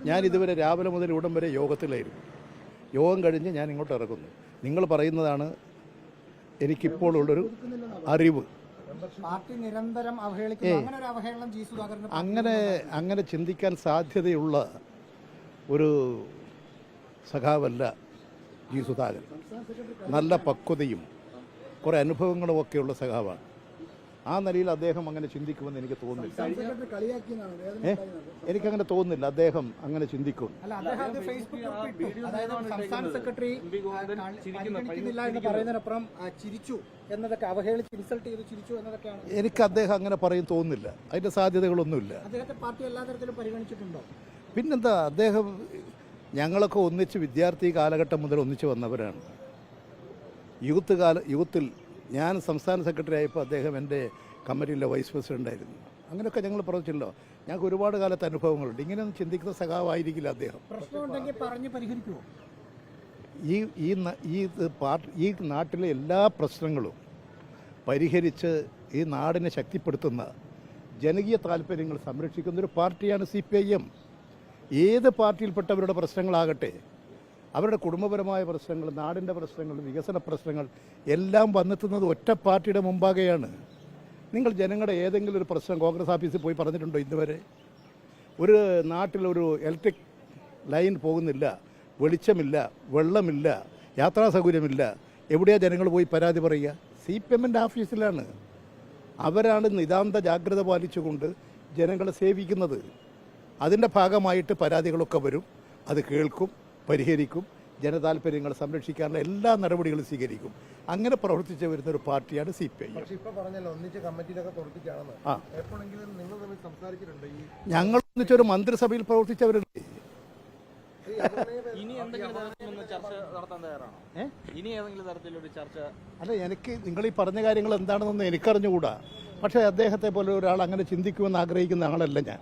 ഞാൻ ഇതുവരെ രാവിലെ മുതൽ ഇവിടം വരെ യോഗത്തിലായിരുന്നു. യോഗം കഴിഞ്ഞ് ഞാൻ ഇങ്ങോട്ട് ഇറങ്ങുന്നു. നിങ്ങൾ പറയുന്നതാണ് എനിക്കിപ്പോൾ ഉള്ളൊരു അറിവ്. അങ്ങനെ ചിന്തിക്കാൻ സാധ്യതയുള്ള ഒരു സഖാവല്ല ജി സുധാകരൻ. നല്ല പക്വതയും കുറേ അനുഭവങ്ങളും ഒക്കെയുള്ള സഖാവാണ്. ആ നിലയിൽ അദ്ദേഹം അങ്ങനെ ചിന്തിക്കുമെന്ന് എനിക്ക് തോന്നുന്നില്ല. എനിക്കങ്ങനെ തോന്നുന്നില്ല അദ്ദേഹം അങ്ങനെ ചിന്തിക്കും. എനിക്ക് അദ്ദേഹം അങ്ങനെ പറയും തോന്നുന്നില്ല. അതിന്റെ സാധ്യതകളൊന്നുമില്ല. പിന്നെന്താ, അദ്ദേഹം ഞങ്ങളൊക്കെ ഒന്നിച്ച് വിദ്യാർത്ഥി കാലഘട്ടം മുതൽ ഒന്നിച്ച് വന്നവരാണ്. യൂത്തിൽ ഞാൻ സംസ്ഥാന സെക്രട്ടറി ആയപ്പോൾ അദ്ദേഹം എൻ്റെ കമ്മിറ്റിയിലെ വൈസ് പ്രസിഡൻ്റായിരുന്നു. അങ്ങനെയൊക്കെ ഞങ്ങൾ പറഞ്ഞല്ലോ. ഞങ്ങൾക്ക് ഒരുപാട് കാലത്ത് അനുഭവങ്ങളുണ്ട്. ഇങ്ങനെയൊന്നും ചിന്തിക്കുന്ന സഖാവായിരിക്കില്ല അദ്ദേഹം. ഈ നാട്ടിലെ എല്ലാ പ്രശ്നങ്ങളും പരിഹരിച്ച് ഈ നാടിനെ ശക്തിപ്പെടുത്തുന്ന ജനകീയ താല്പര്യങ്ങൾ സംരക്ഷിക്കുന്നൊരു പാർട്ടിയാണ് CPIM. ഏത് പാർട്ടിയിൽപ്പെട്ടവരുടെ പ്രശ്നങ്ങളാകട്ടെ, അവരുടെ കുടുംബപരമായ പ്രശ്നങ്ങൾ, നാടിൻ്റെ പ്രശ്നങ്ങൾ, വികസന പ്രശ്നങ്ങൾ എല്ലാം വന്നെത്തുന്നത് ഒറ്റ പാർട്ടിയുടെ മുമ്പാകെയാണ്. നിങ്ങൾ ജനങ്ങളുടെ ഏതെങ്കിലും ഒരു പ്രശ്നം കോൺഗ്രസ് ഓഫീസിൽ പോയി പറഞ്ഞിട്ടുണ്ടോ ഇന്നുവരെ? ഒരു നാട്ടിലൊരു ഇലക്ട്രിക് ലൈൻ പോകുന്നില്ല, വെളിച്ചമില്ല, വെള്ളമില്ല, യാത്രാ സൗകര്യമില്ല, എവിടെയാണ് ജനങ്ങൾ പോയി പരാതി പറയുക? CPMൻ്റെ ഓഫീസിലാണ്. അവരാണ് നിതാന്ത ജാഗ്രത പാലിച്ചുകൊണ്ട് ജനങ്ങളെ സേവിക്കുന്നത്. അതിൻ്റെ ഭാഗമായിട്ട് പരാതികളൊക്കെ വരും. അത് കേൾക്കും, പരിഹരിക്കും, ജനതാല്പര്യങ്ങൾ സംരക്ഷിക്കാനുള്ള എല്ലാ നടപടികളും സ്വീകരിക്കും. അങ്ങനെ പ്രവർത്തിച്ചു വരുന്ന ഒരു പാർട്ടിയാണ് CPIM. ഞങ്ങൾ ഒന്നിച്ചൊരു മന്ത്രിസഭയിൽ പ്രവർത്തിച്ചവരുണ്ട്. അല്ല, എനിക്ക് നിങ്ങൾ ഈ പറഞ്ഞ കാര്യങ്ങൾ എന്താണെന്നൊന്നും എനിക്കറിഞ്ഞുകൂടാ. പക്ഷേ അദ്ദേഹത്തെ പോലെ ഒരാൾ അങ്ങനെ ചിന്തിക്കുമെന്ന് ആഗ്രഹിക്കുന്ന ആളല്ല ഞാൻ.